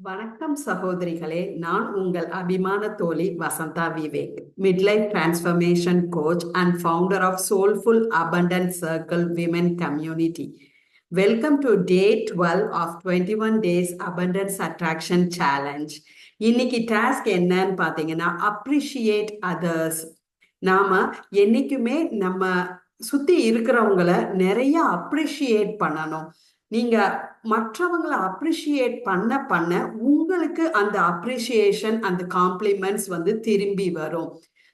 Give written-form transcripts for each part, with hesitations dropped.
வணக்கம் சகோதரிகளே, நான் உங்கள் அபிமான தோழி Vasantha Vivek, midlife transformation coach and founder of soulful abundant circle women community. Welcome to day 12 of 21 days abundance attraction challenge. இன்னைக்கு டாஸ்க் என்னன்னு பார்த்தீங்கன்னா, அப்ரிஷியேட் அதர்ஸ். நாம என்னைக்குமே நம்ம சுத்தி இருக்கிறவங்கள நிறைய அப்ரிஷியேட் பண்ணணும். நீங்க மற்றவங்களை அப்ரிஷியேட் பண்ண பண்ண உங்களுக்கு அந்த அப்ரிஷியேஷன், அந்த காம்ப்ளிமெண்ட்ஸ் திரும்பி வரும்.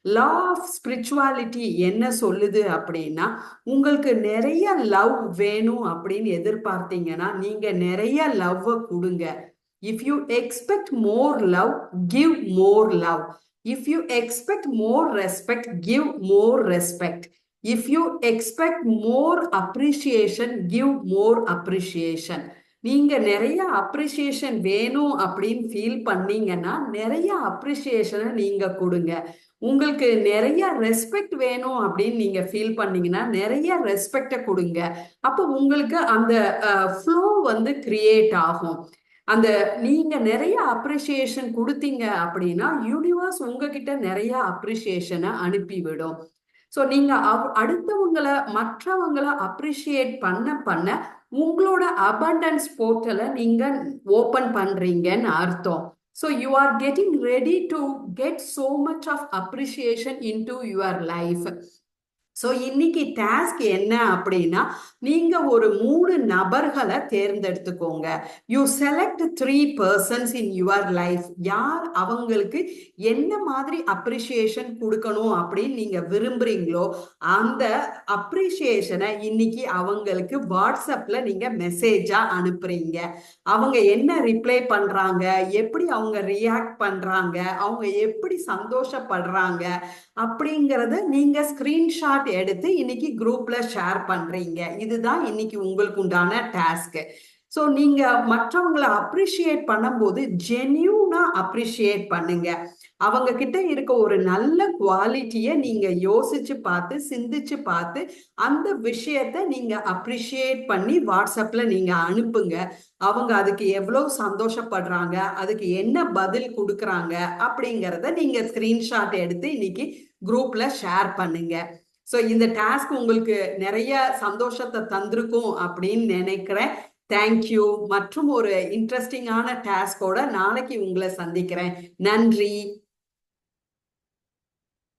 லா ஆஃப் ஸ்பிரிச்சுவாலிட்டி என்ன சொல்லுது அப்படின்னா, உங்களுக்கு நிறைய லவ் வேணும் அப்படின்னு எதிர்பார்த்தீங்கன்னா நீங்க நிறைய லவ் கொடுங்க. If you expect more love, give more love. If you expect more respect, give more respect. If you expect more appreciation, give more appreciation. நீங்க நிறைய அப்ரிஷியேஷன் வேணும் அப்படின்னு ஃபீல் பண்ணீங்கன்னா நிறைய அப்ரிஷியேஷனை நீங்க கொடுங்க. உங்களுக்கு நிறைய ரெஸ்பெக்ட் வேணும் அப்படின்னு நீங்க ஃபீல் பண்ணீங்கன்னா நிறைய ரெஸ்பெக்டை கொடுங்க. அப்போ உங்களுக்கு அந்த ஃப்ளோ கிரியேட் ஆகும். அந்த நீங்க நிறைய அப்ரிஷியேஷன் கொடுத்தீங்க அப்படின்னா யூனிவர்ஸ் உங்ககிட்ட நிறைய அப்ரிஷியேஷனை அனுப்பிவிடும். ஸோ நீங்க அடுத்தவங்களை, மற்றவங்களை அப்ரிஷியேட் பண்ண பண்ண உங்களோட அபண்டன்ஸ் போர்ட்டலை நீங்க ஓபன் பண்றீங்கன்னு அர்த்தம். So you are getting ready to get so much of appreciation into your life. So இன்னைக்கு டாஸ்க் என்ன அப்படின்னா, நீங்க ஒரு 3 நபர்களை தேர்ந்தெடுத்துக்கோங்க. You select 3 persons in your life. யார் அவங்களுக்கு என்ன மாதிரி அப்ரிஷியேஷன் கொடுக்கணும் அப்படின்னு நீங்க விரும்புறீங்களோ அந்த அப்ரிஷியேஷனை இன்னைக்கு அவங்களுக்கு வாட்ஸ்அப்ல நீங்க மெசேஜா அனுப்புறீங்க. அவங்க என்ன ரிப்ளை பண்றாங்க, எப்படி அவங்க ரியாக்ட் பண்றாங்க, அவங்க எப்படி சந்தோஷப்படுறாங்க அப்படிங்கறத நீங்க ஸ்கிரீன்ஷாட் எடுத்து இன்னைக்கு குரூப்ல ஷேர் பண்றீங்க. இதுதான் இன்னைக்கு உங்களுக்கு உண்டான டாஸ்க். ஸோ நீங்க மற்றவங்களை அப்ரிஷியேட் பண்ணும்போது ஜென்யூனா அப்ரிஷியேட் பண்ணுங்க. அவங்க கிட்ட இருக்க ஒரு நல்ல குவாலிட்டியை நீங்க யோசிச்சு பார்த்து, சிந்திச்சு பார்த்து அந்த விஷயத்த நீங்க அப்ரிஷியேட் பண்ணி வாட்ஸ்அப்ல நீங்க அனுப்புங்க. அவங்க அதுக்கு எவ்வளவு சந்தோஷப்படுறாங்க, அதுக்கு என்ன பதில் கொடுக்குறாங்க அப்படிங்கிறத நீங்க ஸ்கிரீன்ஷாட் எடுத்து இன்னைக்கு குரூப்ல ஷேர் பண்ணுங்க. ஸோ இந்த டாஸ்க் உங்களுக்கு நிறைய சந்தோஷத்தை தந்திருக்கும் அப்படின்னு நினைக்கிறேன். தேங்க்யூ. மற்றும் ஒரு இன்ட்ரெஸ்டிங்கான டாஸ்கோட நாளைக்கு உங்களை சந்திக்கிறேன். நன்றி.